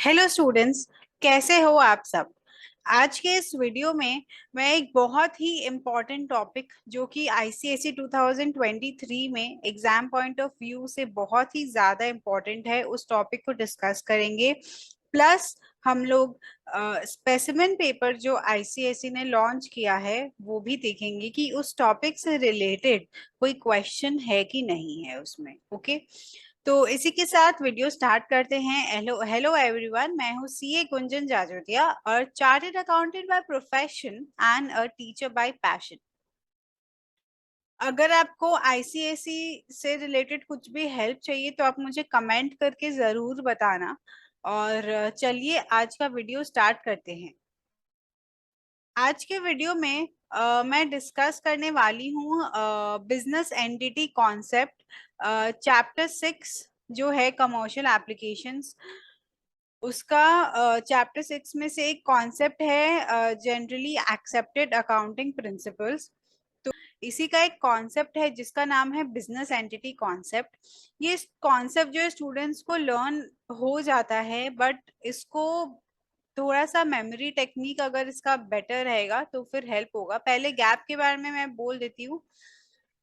Hello students, कैसे हो आप सब। आज के इस वीडियो में मैं एक बहुत ही इम्पॉर्टेंट टॉपिक जो कि आईसीएसई 2023 में एग्जाम पॉइंट ऑफ व्यू से बहुत ही ज़्यादा इम्पॉर्टेंट है, उस टॉपिक को डिस्कस करेंगे। प्लस हम लोग स्पेसिमेन पेपर जो आईसीएसई ने लॉन्च किया है वो भी देखेंगे कि उस टॉपिक से रिलेटेड कोई क्वेश्चन है कि नहीं है उसमें। ओके, तो इसी के साथ वीडियो स्टार्ट करते हैं। हेलो हेलो एवरीवन, मैं हूँ सीए गुंजन जाजोटिया और chartered accountant by profession and a teacher bye passion. अगर आपको आईसीएसई से रिलेटेड कुछ भी हेल्प चाहिए तो आप मुझे कमेंट करके जरूर बताना। और चलिए आज का वीडियो स्टार्ट करते हैं। आज के वीडियो में मैं डिस्कस करने वाली हूँ बिजनेस एंटिटी कॉन्सेप्ट, चैप्टर 6 जो है कमर्शियल एप्लीकेशंस। उसका चैप्टर 6 में से एक कॉन्सेप्ट है जनरली एक्सेप्टेड अकाउंटिंग प्रिंसिपल्स। इसी का एक कॉन्सेप्ट है जिसका नाम है बिजनेस एंटिटी कॉन्सेप्ट। ये कॉन्सेप्ट जो है स्टूडेंट्स को लर्न हो जाता है, बट इसको थोड़ा सा मेमोरी टेक्निक अगर इसका बेटर रहेगा तो फिर हेल्प होगा। पहले गैप के बारे में मैं बोल देती हूँ।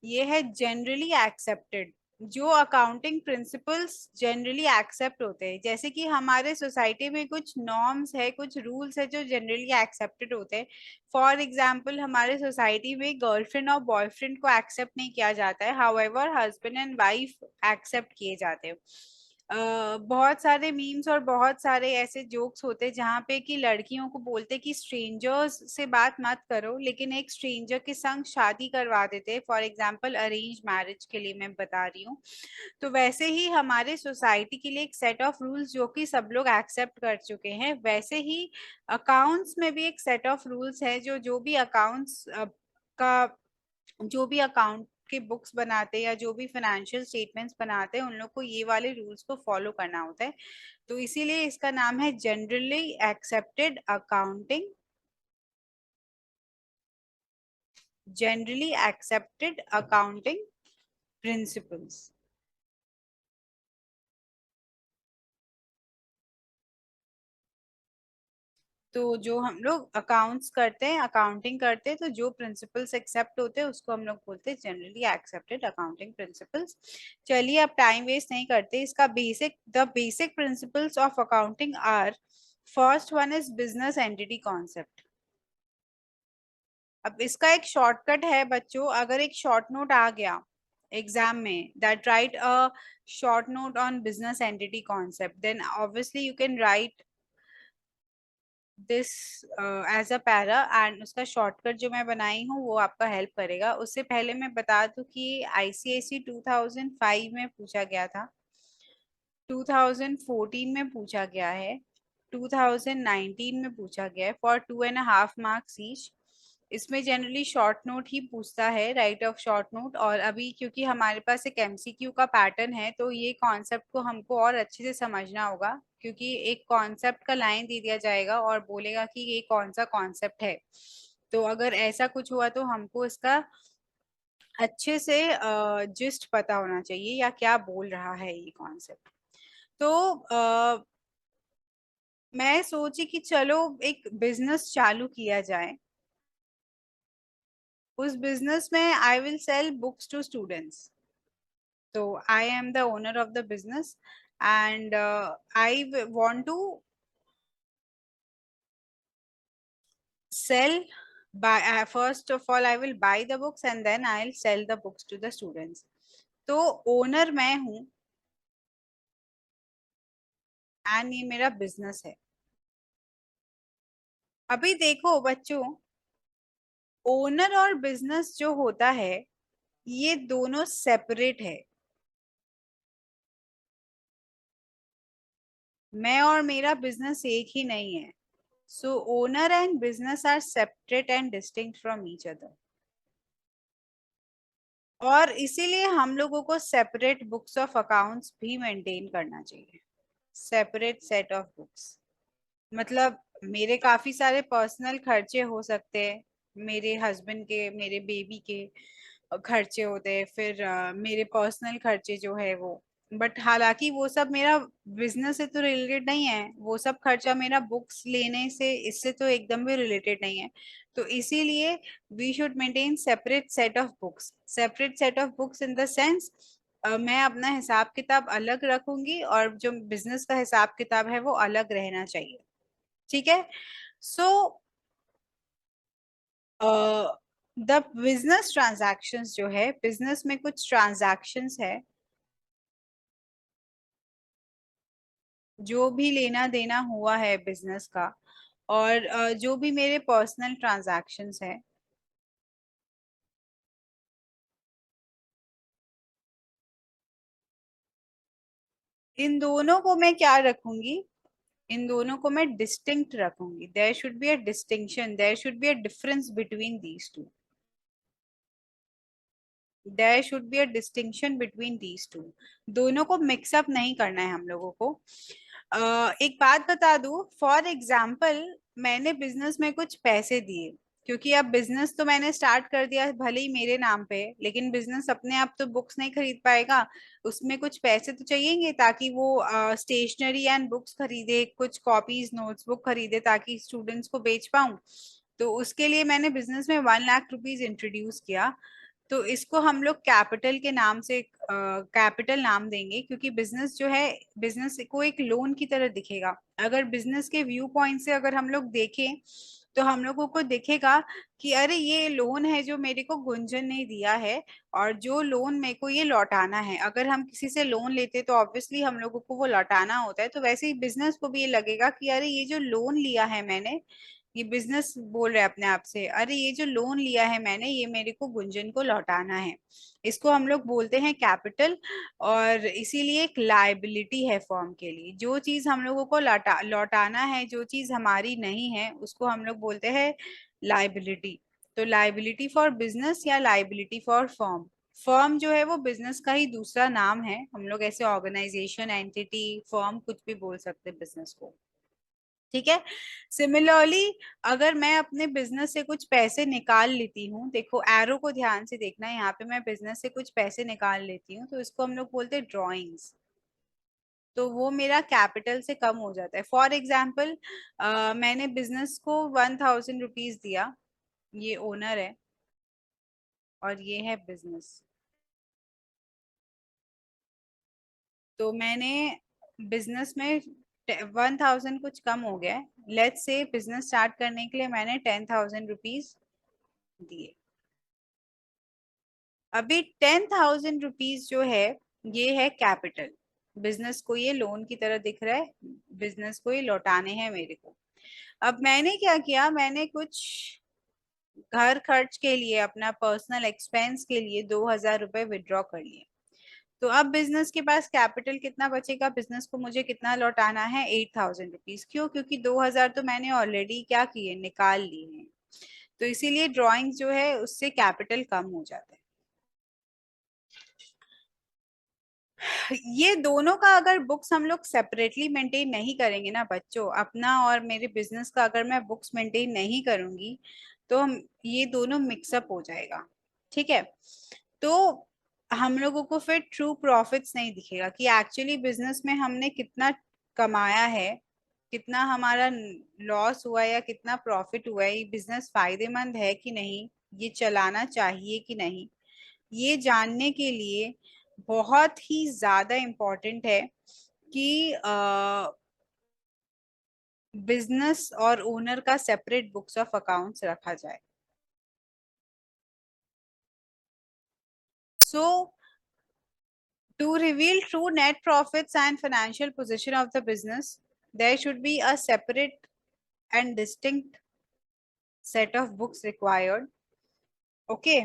ये है जनरली एक्सेप्टेड, जो अकाउंटिंग प्रिंसिपल्स जनरली एक्सेप्ट होते हैं। जैसे कि हमारे सोसाइटी में कुछ नॉर्म्स है, कुछ रूल्स है जो जनरली एक्सेप्टेड होते हैं। फॉर एग्जाम्पल, हमारे सोसाइटी में गर्लफ्रेंड और बॉयफ्रेंड को एक्सेप्ट नहीं किया जाता है, however husband and wife accept किए जाते हैं। बहुत सारे मीम्स और बहुत सारे ऐसे जोक्स होते हैं जहाँ पे कि लड़कियों को बोलते कि स्ट्रेंजर्स से बात मत करो, लेकिन एक स्ट्रेंजर के संग शादी करवा देते हैं। फॉर एग्जांपल अरेंज मैरिज के लिए मैं बता रही हूँ। तो वैसे ही हमारे सोसाइटी के लिए एक सेट ऑफ रूल्स जो कि सब लोग एक्सेप्ट कर चुके हैं, वैसे ही अकाउंट्स में भी एक सेट ऑफ रूल्स है जो जो भी अकाउंट्स का जो भी अकाउंट के बुक्स बनाते हैं या जो भी फाइनेंशियल स्टेटमेंट्स बनाते हैं उन लोग को ये वाले रूल्स को फॉलो करना होता है। तो इसीलिए इसका नाम है generally accepted accounting, generally accepted accounting principles. तो जो हम लोग अकाउंट्स करते हैं, अकाउंटिंग करते हैं, तो जो प्रिंसिपल्स एक्सेप्ट होते हैं उसको हम लोग बोलते हैं जनरली एक्सेप्टेड अकाउंटिंग प्रिंसिपल्स। चलिए अब टाइम वेस्ट नहीं करते, इसका basic principles of accounting are, first one is business entity concept. अब इसका एक शॉर्टकट है बच्चों, अगर एक शॉर्ट नोट आ गया एग्जाम में that write a short note on business entity concept, then obviously you can write this as a para, and उसका शॉर्टकट जो मैं बनाई हूँ वो आपका हेल्प करेगा। उससे पहले मैं बता दूं कि आईसीएसई 2005 में पूछा गया था, 2014 में पूछा गया है, 2019 में पूछा गया है फॉर 2.5 मार्क्स ईच। इसमें जनरली शॉर्ट नोट ही पूछता है, राइट ऑफ शॉर्ट नोट। और अभी क्योंकि हमारे पास एक एमसीक्यू का पैटर्न है तो ये कॉन्सेप्ट को हमको और अच्छे से समझना होगा, क्योंकि एक कॉन्सेप्ट का लाइन दे दिया जाएगा और बोलेगा कि ये कौन सा कॉन्सेप्ट है। तो अगर ऐसा कुछ हुआ तो हमको इसका अच्छे से जिस्ट पता होना चाहिए या क्या बोल रहा है ये कॉन्सेप्ट। तो मैं सोची कि चलो एक बिजनेस चालू किया जाए। उस बिजनेस में I will sell books to students. तो I am the owner of the business and I want to sell by first of all I will buy the books and then I'll sell the books to the students। तो owner मैं हूँ and ये मेरा business है। अभी देखो बच्चों, owner और बिजनेस जो होता है ये दोनों सेपरेट है। मैं और मेरा बिजनेस एक ही नहीं है। So owner and business are separate and distinct from each other. और इसीलिए हम लोगों को सेपरेट बुक्स ऑफ अकाउंट्स भी मेंटेन करना चाहिए, सेपरेट सेट ऑफ बुक्स। मतलब मेरे काफी सारे पर्सनल खर्चे हो सकते हैं, मेरे हस्बैंड के, मेरे बेबी के खर्चे होते हैं, फिर मेरे पर्सनल खर्चे जो है वो, बट हालांकि वो सब मेरा बिजनेस से तो रिलेटेड नहीं है, वो सब खर्चा मेरा बुक्स लेने से, इससे तो एकदम भी रिलेटेड नहीं है। तो इसीलिए we should maintain separate set of books, separate set of books in the sense, मैं अपना हिसाब किताब अलग रखूंगी और जो बिजनेस का हिसाब किताब है वो अलग रहना चाहिए। ठीक है। सो द बिजनेस ट्रांजैक्शंस जो है, बिजनेस में कुछ ट्रांजैक्शंस है, जो भी लेना देना हुआ है बिजनेस का, और जो भी मेरे पर्सनल ट्रांजैक्शंस है, इन दोनों को मैं क्या रखूंगी, इन दोनों को मैं डिस्टिंक्ट रखूंगी। There should be a distinction, there should be a difference between these two, there should be a distinction between these two. दोनों को मिक्सअप नहीं करना है हम लोगों को। एक बात बता दूं, फॉर एग्जाम्पल मैंने बिजनेस में कुछ पैसे दिए, क्योंकि अब बिजनेस तो मैंने स्टार्ट कर दिया भले ही मेरे नाम पे, लेकिन बिजनेस अपने आप तो बुक्स नहीं खरीद पाएगा, उसमें कुछ पैसे तो चाहिएंगे ताकि वो स्टेशनरी एंड बुक्स खरीदे, कुछ कॉपीज नोट्स बुक खरीदे ताकि स्टूडेंट्स को बेच पाऊं। तो उसके लिए मैंने बिजनेस में 1 लाख रुपीज इंट्रोड्यूस किया। तो इसको हम लोग कैपिटल के नाम से, कैपिटल नाम देंगे, क्योंकि बिजनेस जो है, बिजनेस को एक लोन की तरह दिखेगा। अगर बिजनेस के व्यू पॉइंट से अगर हम लोग देखें, तो हम लोगों को दिखेगा कि अरे ये लोन है जो मेरे को गुंजन ने दिया है, और जो लोन मेरे को ये लौटाना है। अगर हम किसी से लोन लेते तो ऑब्वियसली हम लोगों को वो लौटाना होता है, तो वैसे ही बिजनेस को भी ये लगेगा कि अरे ये जो लोन लिया है मैंने, ये बिजनेस बोल रहे हैं अपने आप से, अरे ये जो लोन लिया है मैंने, ये मेरे को गुंजन को लौटाना है। इसको हम लोग बोलते हैं कैपिटल। और इसीलिए एक लायबिलिटी है फर्म के लिए, जो चीज हम लोगों को लौटाना है, जो चीज हमारी नहीं है, उसको हम लोग बोलते हैं लायबिलिटी। तो लायबिलिटी फॉर बिजनेस या लायबिलिटी फॉर फर्म, फर्म जो है वो बिजनेस का ही दूसरा नाम है। हम लोग ऐसे ऑर्गेनाइजेशन, एंटिटी, फर्म कुछ भी बोल सकते हैं बिजनेस को। ठीक है। सिमिलरली, अगर मैं अपने बिजनेस से कुछ पैसे निकाल लेती हूँ, देखो एरो को ध्यान से देखना है, यहाँ पे मैं बिजनेस से कुछ पैसे निकाल लेती हूँ, तो इसको हम लोग बोलते हैं ड्रॉइंग्स। तो वो मेरा कैपिटल से कम हो जाता है। फॉर एग्जाम्पल, मैंने बिजनेस को 1,000 रुपीज दिया, ये ओनर है और ये है बिजनेस। तो मैंने बिजनेस में 1,000 कुछ कम हो गया है, लेट्स से बिजनेस स्टार्ट करने के लिए मैंने 10,000 रुपीज दिए। अभी 10,000 रुपीज जो है, ये है कैपिटल। बिजनेस को ये लोन की तरह दिख रहा है, बिजनेस को ये लौटाने हैं मेरे को। अब मैंने क्या किया, मैंने कुछ घर खर्च के लिए, अपना पर्सनल एक्सपेंस के लिए 2,000 रुपये विड्रॉ कर लिए। तो अब बिजनेस के पास कैपिटल कितना बचेगा, बिजनेस को मुझे कितना लौटाना है, 8,000 रुपीज। क्यों? क्योंकि 2,000 तो मैंने ऑलरेडी क्या किए, निकाल लिए हैं। तो इसीलिए ड्राइंग जो है उससे कैपिटल कम हो जाता है। ये दोनों का अगर बुक्स हम लोग सेपरेटली मेंटेन नहीं करेंगे ना बच्चों, अपना और मेरे बिजनेस का अगर मैं बुक्स मेंटेन नहीं करूंगी, तो हम ये दोनों मिक्सअप हो जाएगा। ठीक है। तो हम लोगों को फिर ट्रू प्रॉफिट्स नहीं दिखेगा कि एक्चुअली बिजनेस में हमने कितना कमाया है, कितना हमारा लॉस हुआ है या कितना प्रॉफिट हुआ है, ये बिजनेस फायदेमंद है कि नहीं, ये चलाना चाहिए कि नहीं। ये जानने के लिए बहुत ही ज्यादा इम्पोर्टेंट है कि बिजनेस और ओनर का सेपरेट बुक्स ऑफ अकाउंट्स रखा जाए। सो to reveal true net profits and financial position of the business, there should be a separate and distinct set of books required. Okay.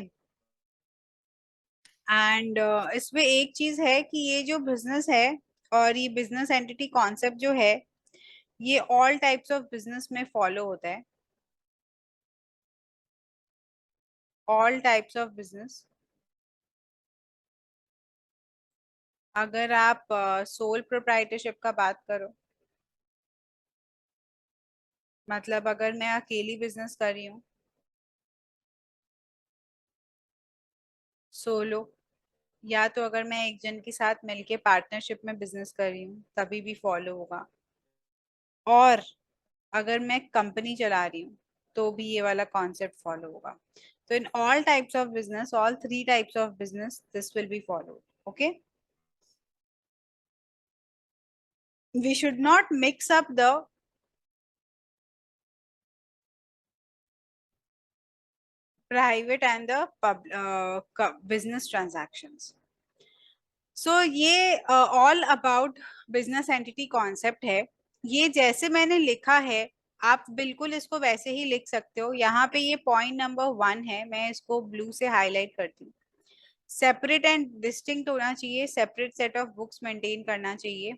And इसमें एक चीज है कि ये जो बिजनेस है और ये बिजनेस एंटिटी कॉन्सेप्ट जो है, ये ऑल टाइप्स ऑफ बिजनेस में फॉलो होता है। ऑल टाइप्स ऑफ बिजनेस, अगर आप सोल प्रोप्राइटरशिप का बात करो, मतलब अगर मैं अकेली बिजनेस कर रही हूँ, सोलो, या तो अगर मैं एक जन के साथ मिलके पार्टनरशिप में बिजनेस कर रही हूँ तभी भी फॉलो होगा, और अगर मैं कंपनी चला रही हूँ तो भी ये वाला कॉन्सेप्ट फॉलो होगा। तो in all types of business, all three types of business, this will be followed. Okay, we should not mix up the private and the business transactions. So ये all about business entity concept है। ये जैसे मैंने लिखा है आप बिल्कुल इसको वैसे ही लिख सकते हो। यहाँ पे ये पॉइंट नंबर 1 है, मैं इसको ब्लू से हाईलाइट करती हूँ। सेपरेट एंड डिस्टिंक्ट होना चाहिए, separate set of books maintain करना चाहिए।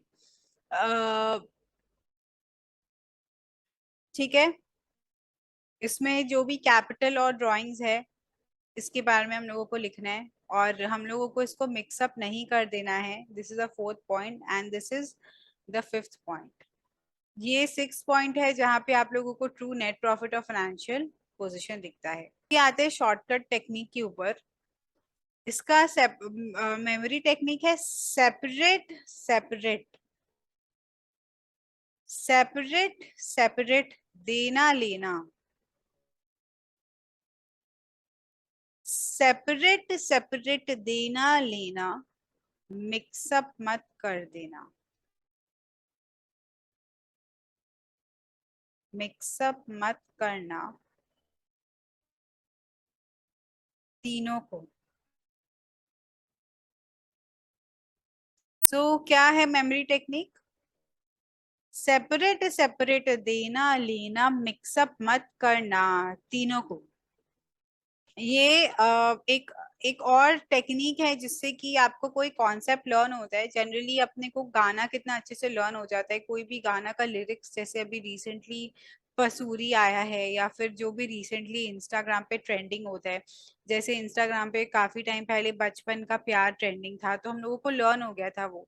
ठीक है, इसमें जो भी कैपिटल और ड्राइंग्स है इसके बारे में हम लोगों को लिखना है, और हम लोगों को इसको मिक्सअप नहीं कर देना है। This is a fourth point and this is the fifth point. ये सिक्स पॉइंट है जहां पे आप लोगों को ट्रू नेट प्रॉफिट और फाइनेंशियल पोजीशन दिखता है। ये आते हैं शॉर्टकट टेक्निक के ऊपर। इसका मेमोरी टेक्निक है सेपरेट सेपरेट सेपरेट सेपरेट, देना लेना। सेपरेट सेपरेट देना लेना, मिक्सअप मत कर देना। मिक्सअप मत करना तीनों को। सो क्या है मेमोरी टेक्निक? सेपरेट सेपरेट देना लेना, मिक्सअप मत करना तीनों को। ये एक एक और टेक्निक है जिससे कि आपको कोई कॉन्सेप्ट लर्न होता है। जनरली अपने को गाना कितना अच्छे से लर्न हो जाता है, कोई भी गाना का लिरिक्स, जैसे अभी रिसेंटली पसूरी आया है या फिर जो भी रिसेंटली इंस्टाग्राम पे ट्रेंडिंग होता है। जैसे इंस्टाग्राम पे काफी टाइम पहले बचपन का प्यार ट्रेंडिंग था, तो हम लोगों को लर्न हो गया था वो।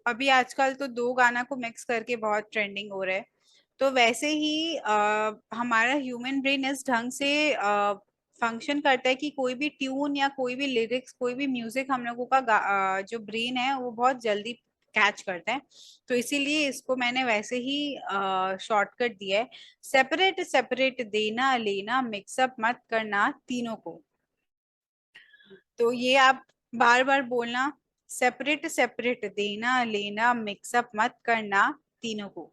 अभी आजकल तो दो गाना को मिक्स करके बहुत ट्रेंडिंग हो रहा है। तो वैसे ही हमारा ह्यूमन ब्रेन इस ढंग से फंक्शन करता है कि कोई भी ट्यून या कोई भी लिरिक्स, कोई भी म्यूजिक हम लोगों का जो ब्रेन है वो बहुत जल्दी कैच करता है। तो इसीलिए इसको मैंने वैसे ही शॉर्टकट दिया है, सेपरेट सेपरेट देना लेना, मिक्सअप मत करना तीनों को। तो ये आप बार बार बोलना, सेपरेट सेपरेट देना लेना, मिक्सअप मत करना तीनों को।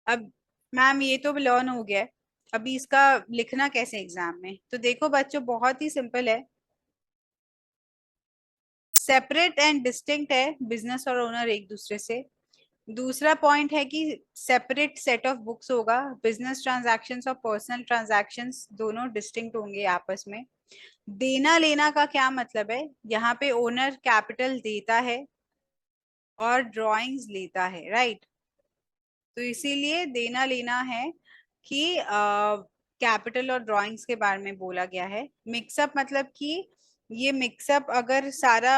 अब मैम ये तो लर्न हो गया है, अभी इसका लिखना कैसे एग्जाम में? तो देखो बच्चों, बहुत ही सिंपल है। सेपरेट एंड डिस्टिंक्ट है बिजनेस और ओनर एक दूसरे से। दूसरा पॉइंट है कि सेपरेट सेट ऑफ बुक्स होगा, बिजनेस ट्रांजैक्शंस और पर्सनल ट्रांजैक्शंस दोनों डिस्टिंक्ट होंगे आपस में। देना लेना का क्या मतलब है? यहाँ पे ओनर कैपिटल देता है और ड्राइंग्स लेता है, राइट? तो इसीलिए देना लेना है कि कैपिटल और ड्राइंग्स के बारे में बोला गया है। मिक्सअप मतलब कि ये मिक्सअप अगर सारा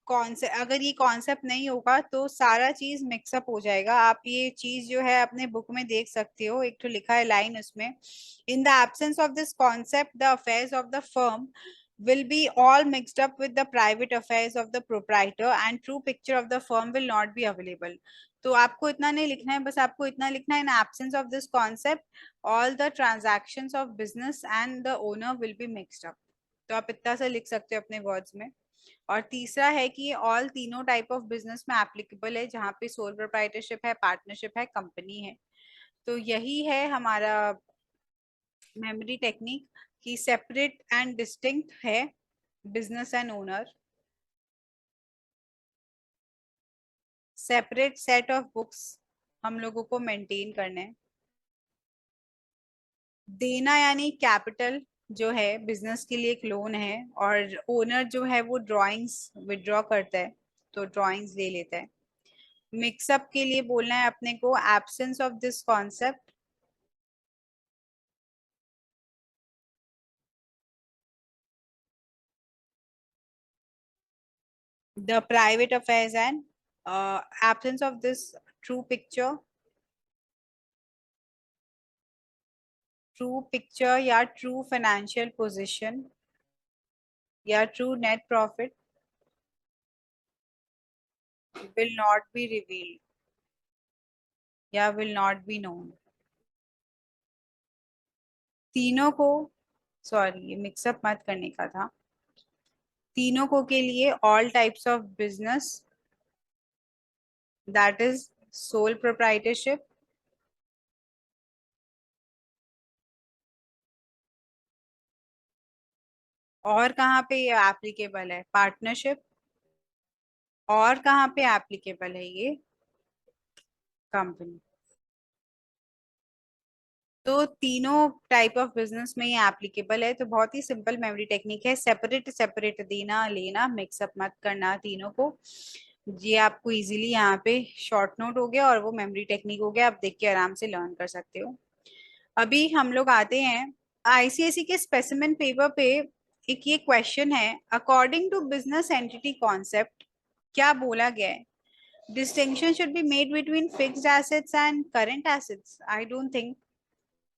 कॉन्सेप्ट, अगर ये कॉन्सेप्ट नहीं होगा तो सारा चीज मिक्सअप हो जाएगा। आप ये चीज जो है अपने बुक में देख सकते हो, एक तो लिखा है लाइन उसमें, in the absence of this concept the affairs of the firm will be all mixed up with the private affairs of the proprietor and true picture of the firm will not be available। तो आपको इतना नहीं लिखना है, बस आपको इतना लिखना है, in absence of this concept all the transactions of business and the owner will be mixed up. तो आप इतना सा लिख सकते हो अपने वर्ड्स में। और तीसरा है कि ये ऑल तीनों टाइप ऑफ बिजनेस में एप्लीकेबल है, जहाँ पे सोल प्रोप्राइटरशिप है, पार्टनरशिप है, कंपनी है। तो यही है हमारा मेमोरी टेक्निक, कि सेपरेट एंड डिस्टिंक्ट है business and owner, separate set of books हम लोगों को मेंटेन करने हैं। देना यानी कैपिटल जो है बिजनेस के लिए एक लोन है, और ओनर जो है वो ड्राइंग्स विड्रॉ करता है, तो ड्राइंग्स ले लेता है। मिक्सअप के लिए बोलना है अपने को, absence of this concept the private affairs and absence of this true picture, true picture या ट्रू फाइनेंशियल पोजिशन या true net profit will not be revealed या विल नॉट बी नोन। तीनों को, सॉरी ये मिक्सअप मत करने का था, तीनों को के लिए all types of business that is sole proprietorship. और कहाँ पे ये एप्लीकेबल है, पार्टनरशिप। और कहाँ पे एप्लीकेबल है ये, कंपनी। तो तीनों टाइप ऑफ बिजनेस में ये एप्लीकेबल है। तो बहुत ही सिंपल मेमोरी टेक्निक है, सेपरेट सेपरेट देना लेना, मिक्सअप मत करना तीनों को। ये आपको इजीली यहाँ पे शॉर्ट नोट हो गया और वो मेमोरी टेक्निक हो गया, आप देख के आराम से लर्न कर सकते हो। अभी हम लोग आते हैं आईसीएसई के स्पेसिमेन पेपर पे। एक ये क्वेश्चन है, according to business entity concept क्या बोला गया है? Distinction should be made between fixed assets and current assets. I don't think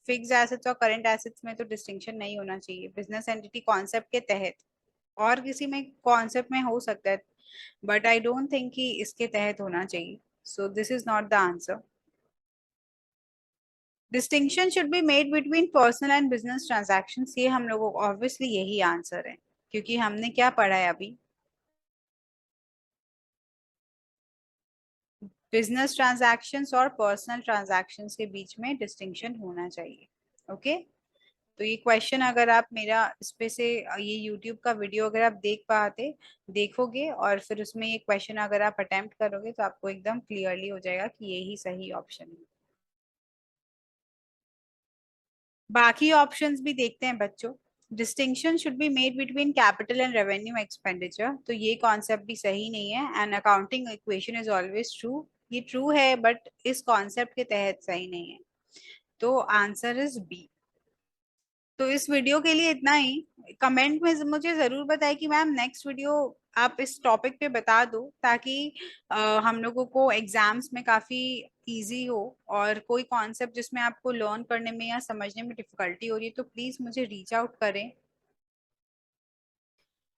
fixed assets और करंट एसेट्स में तो डिस्टिंक्शन नहीं होना चाहिए बिजनेस एंटिटी कॉन्सेप्ट के तहत। और किसी में कॉन्सेप्ट में हो सकता है, बट आई डोंट थिंक कि इसके तहत होना चाहिए। So this is not the answer. Distinction should be made between personal and business transactions, ये हम लोगों को ऑब्वियसली यही आंसर है, क्योंकि हमने क्या पढ़ा है अभी, बिजनेस ट्रांजैक्शंस और पर्सनल ट्रांजैक्शंस के बीच में डिस्टिंक्शन होना चाहिए। ओके। तो ये क्वेश्चन अगर आप मेरा इस पे से ये यूट्यूब का वीडियो अगर आप देखोगे और फिर उसमें ये क्वेश्चन अगर आप अटेम्प्ट करोगे तो आपको एकदम क्लियरली हो जाएगा कि यही सही ऑप्शन है। बाकी ऑप्शंस भी देखते हैं बच्चों। Distinction should be made between capital and revenue expenditure, तो ये कॉन्सेप्ट भी सही नहीं है। And accounting equation is always true, ये ट्रू है बट इस कॉन्सेप्ट के तहत सही नहीं है। तो आंसर इज बी। तो इस वीडियो के लिए इतना ही। कमेंट में मुझे जरूर बताएं कि मैम नेक्स्ट वीडियो आप इस टॉपिक पे बता दो, ताकि हम लोगों को एग्जाम्स में काफी इजी हो। और कोई कॉन्सेप्ट जिसमें आपको लर्न करने में या समझने में डिफिकल्टी हो रही है तो प्लीज मुझे रीच आउट करें।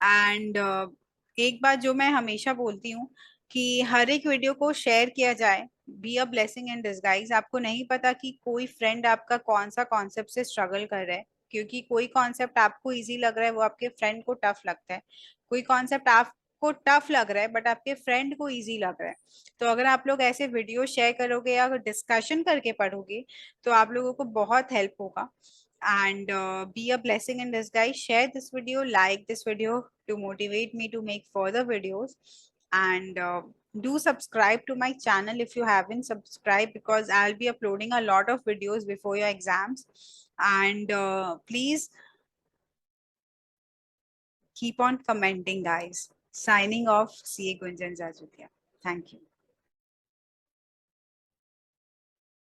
एंड एक बात जो मैं हमेशा बोलती हूँ कि हर एक वीडियो को शेयर किया जाए, be a blessing in disguise. आपको नहीं पता कि कोई फ्रेंड आपका कौन सा कॉन्सेप्ट से स्ट्रगल कर रहा है, क्योंकि कोई कॉन्सेप्ट आपको इजी लग रहा है वो आपके फ्रेंड को टफ लगता है। कोई कॉन्सेप्ट आपको टफ लग रहा है बट आपके फ्रेंड को इजी लग रहा है। तो अगर आप लोग ऐसे वीडियो शेयर करोगे या डिस्कशन करके पढ़ोगे तो आप लोगों को बहुत हेल्प होगा। And be a blessing in disguise. Share this video, like this video to motivate me to make further videos. And do subscribe to my channel if you haven't subscribed, because I'll be uploading a lot of videos before your exams. And please keep on commenting, guys. Signing off, CA Gunjan Jajutia. Thank you.